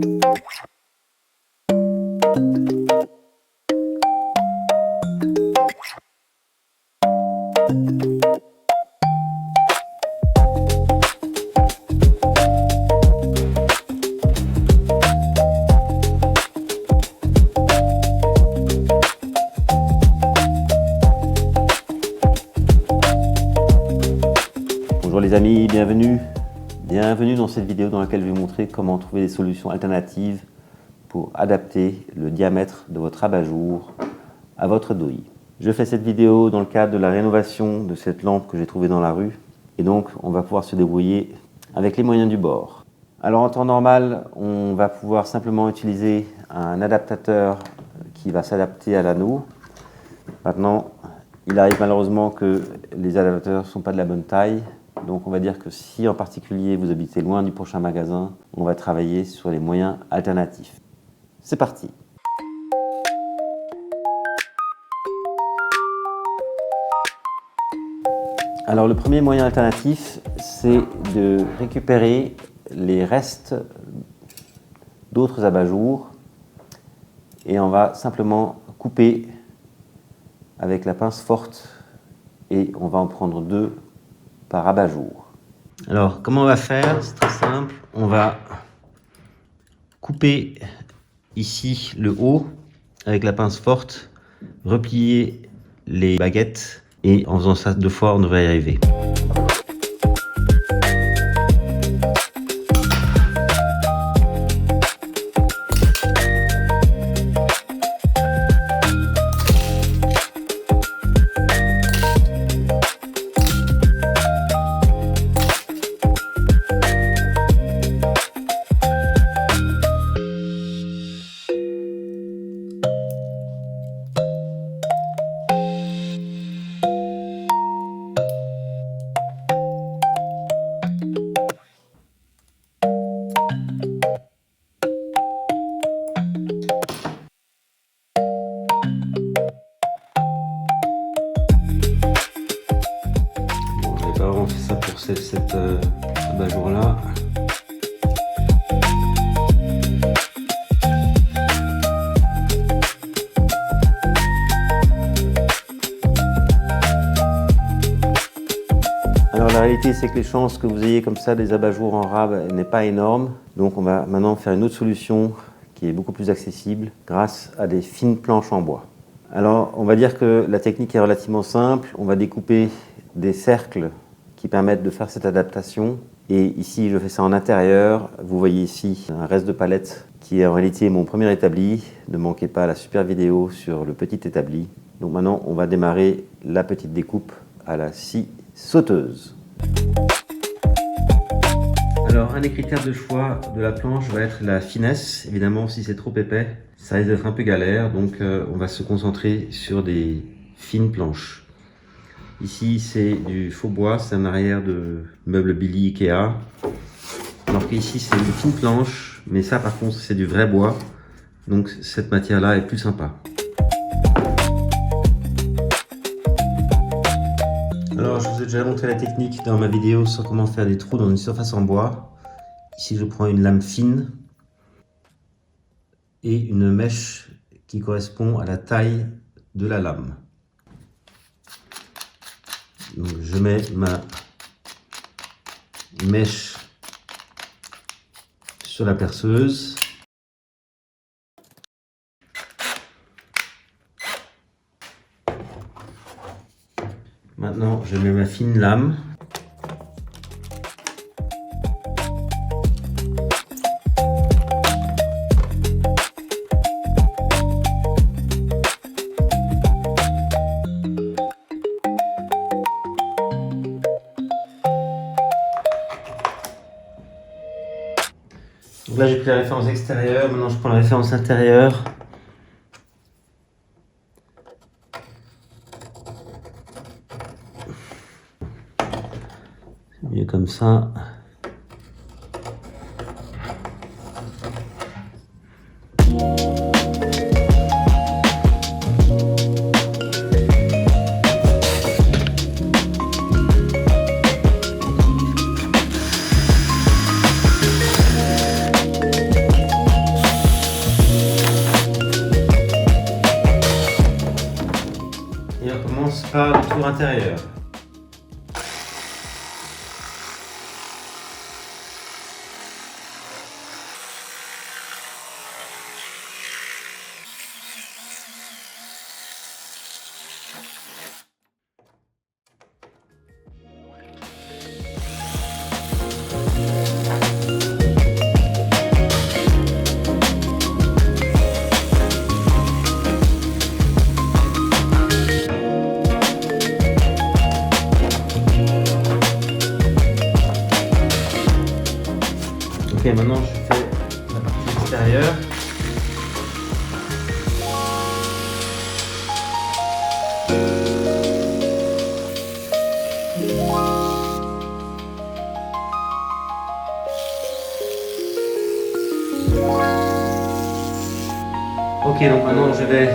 Bonjour les amis, bienvenue dans cette vidéo dans laquelle je vais vous montrer comment trouver des solutions alternatives pour adapter le diamètre de votre abat-jour à votre douille. Je fais cette vidéo dans le cadre de la rénovation de cette lampe que j'ai trouvée dans la rue et donc on va pouvoir se débrouiller avec les moyens du bord. Alors en temps normal, on va pouvoir simplement utiliser un adaptateur qui va s'adapter à l'anneau. Maintenant, il arrive malheureusement que les adaptateurs ne sont pas de la bonne taille. Donc on va dire que si en particulier vous habitez loin du prochain magasin, on va travailler sur les moyens alternatifs. C'est parti! Alors le premier moyen alternatif, c'est de récupérer les restes d'autres abat-jours et on va simplement couper avec la pince forte et on va en prendre 2 par abat-jour. Alors comment on va faire? C'est très simple, on va couper ici le haut avec la pince forte, replier les baguettes et en faisant ça 2 fois on devrait y arriver. On fait ça pour cet abat-jour là. Alors la réalité c'est que les chances que vous ayez comme ça des abat-jours en rab n'est pas énorme. Donc on va maintenant faire une autre solution qui est beaucoup plus accessible grâce à des fines planches en bois. Alors on va dire que la technique est relativement simple. On va découper des cercles qui permettent de faire cette adaptation. Et ici, je fais ça en intérieur. Vous voyez ici un reste de palette qui est en réalité mon premier établi. Ne manquez pas la super vidéo sur le petit établi. Donc maintenant, on va démarrer la petite découpe à la scie sauteuse. Alors, un des critères de choix de la planche va être la finesse. Évidemment, si c'est trop épais, ça risque d'être un peu galère. Donc, on va se concentrer sur des fines planches. Ici, c'est du faux bois, c'est un arrière de meuble Billy Ikea. Alors qu'ici, c'est une fine planche, mais ça, par contre, c'est du vrai bois. Donc, cette matière-là est plus sympa. Alors, je vous ai déjà montré la technique dans ma vidéo sur comment faire des trous dans une surface en bois. Ici, je prends une lame fine et une mèche qui correspond à la taille de la lame. Donc je mets ma mèche sur la perceuse. Maintenant, je mets ma fine lame. Donc là, j'ai pris la référence extérieure, maintenant je prends la référence intérieure. C'est mieux comme ça. par le tour intérieur. Ok, maintenant je fais la partie extérieure. Ok, donc maintenant je vais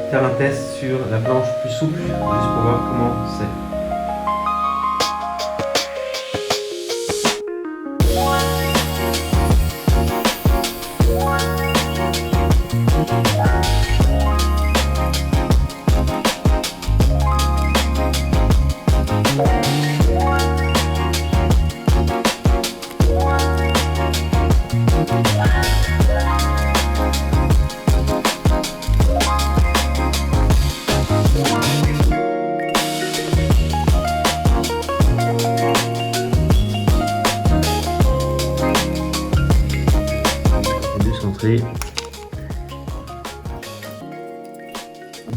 faire un test sur la planche plus souple, juste pour voir comment c'est.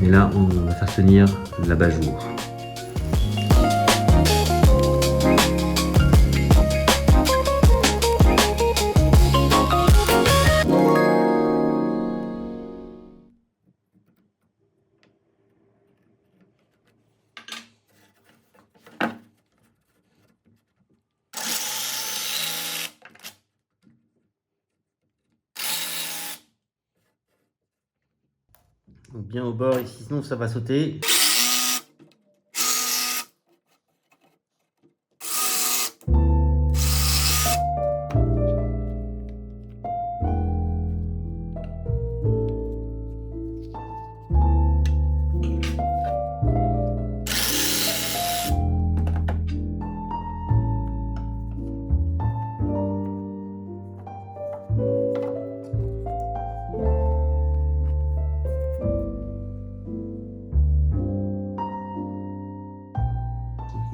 Et là, on va faire tenir l'abat-jour. Donc bien au bord ici, sinon ça va sauter.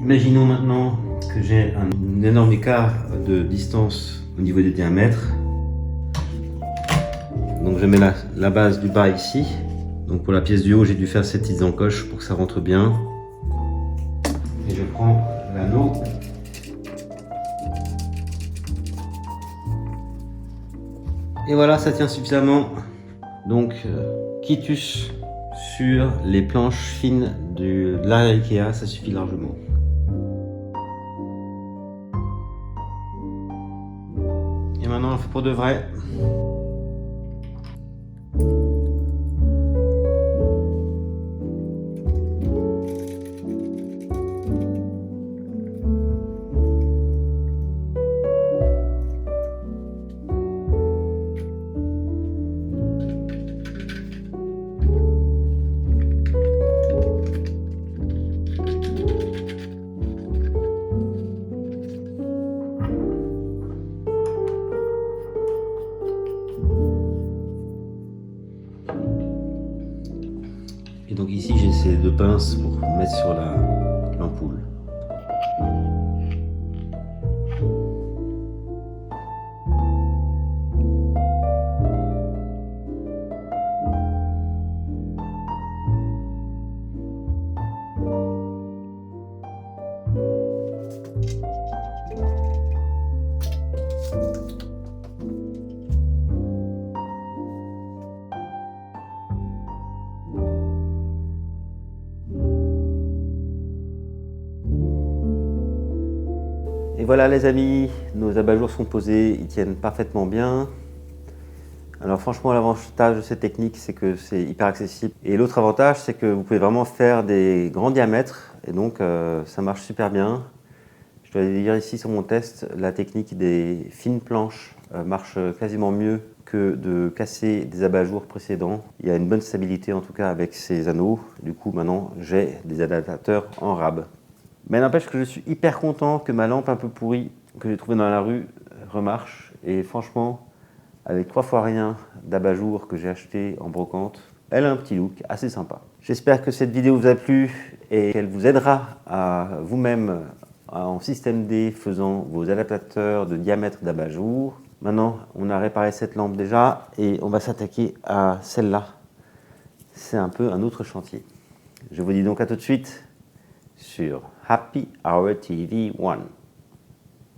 Imaginons maintenant que j'ai un énorme écart de distance au niveau des diamètres. Donc je mets la base du bas ici. Donc pour la pièce du haut, j'ai dû faire ces petites encoches pour que ça rentre bien. Et je prends l'anneau. Et voilà, ça tient suffisamment. Donc quitus sur les planches fines de la Ikea, ça suffit largement. Et maintenant on fait pour de vrai. Et donc ici j'ai ces deux pinces pour mettre sur l'ampoule. Et voilà les amis, nos abat-jours sont posés, ils tiennent parfaitement bien. Alors franchement l'avantage de cette technique c'est que c'est hyper accessible. Et l'autre avantage c'est que vous pouvez vraiment faire des grands diamètres et donc ça marche super bien. Je dois dire ici sur mon test, la technique des fines planches marche quasiment mieux que de casser des abat-jours précédents. Il y a une bonne stabilité en tout cas avec ces anneaux. Du coup maintenant j'ai des adaptateurs en rab. Mais n'empêche que je suis hyper content que ma lampe un peu pourrie que j'ai trouvée dans la rue remarche. Et franchement, avec 3 fois rien d'abat-jour que j'ai acheté en brocante, elle a un petit look assez sympa. J'espère que cette vidéo vous a plu et qu'elle vous aidera à vous-même en système D faisant vos adaptateurs de diamètre d'abat-jour. Maintenant, on a réparé cette lampe déjà et on va s'attaquer à celle-là. C'est un peu un autre chantier. Je vous dis donc à tout de suite sur Happy Hour TV 1.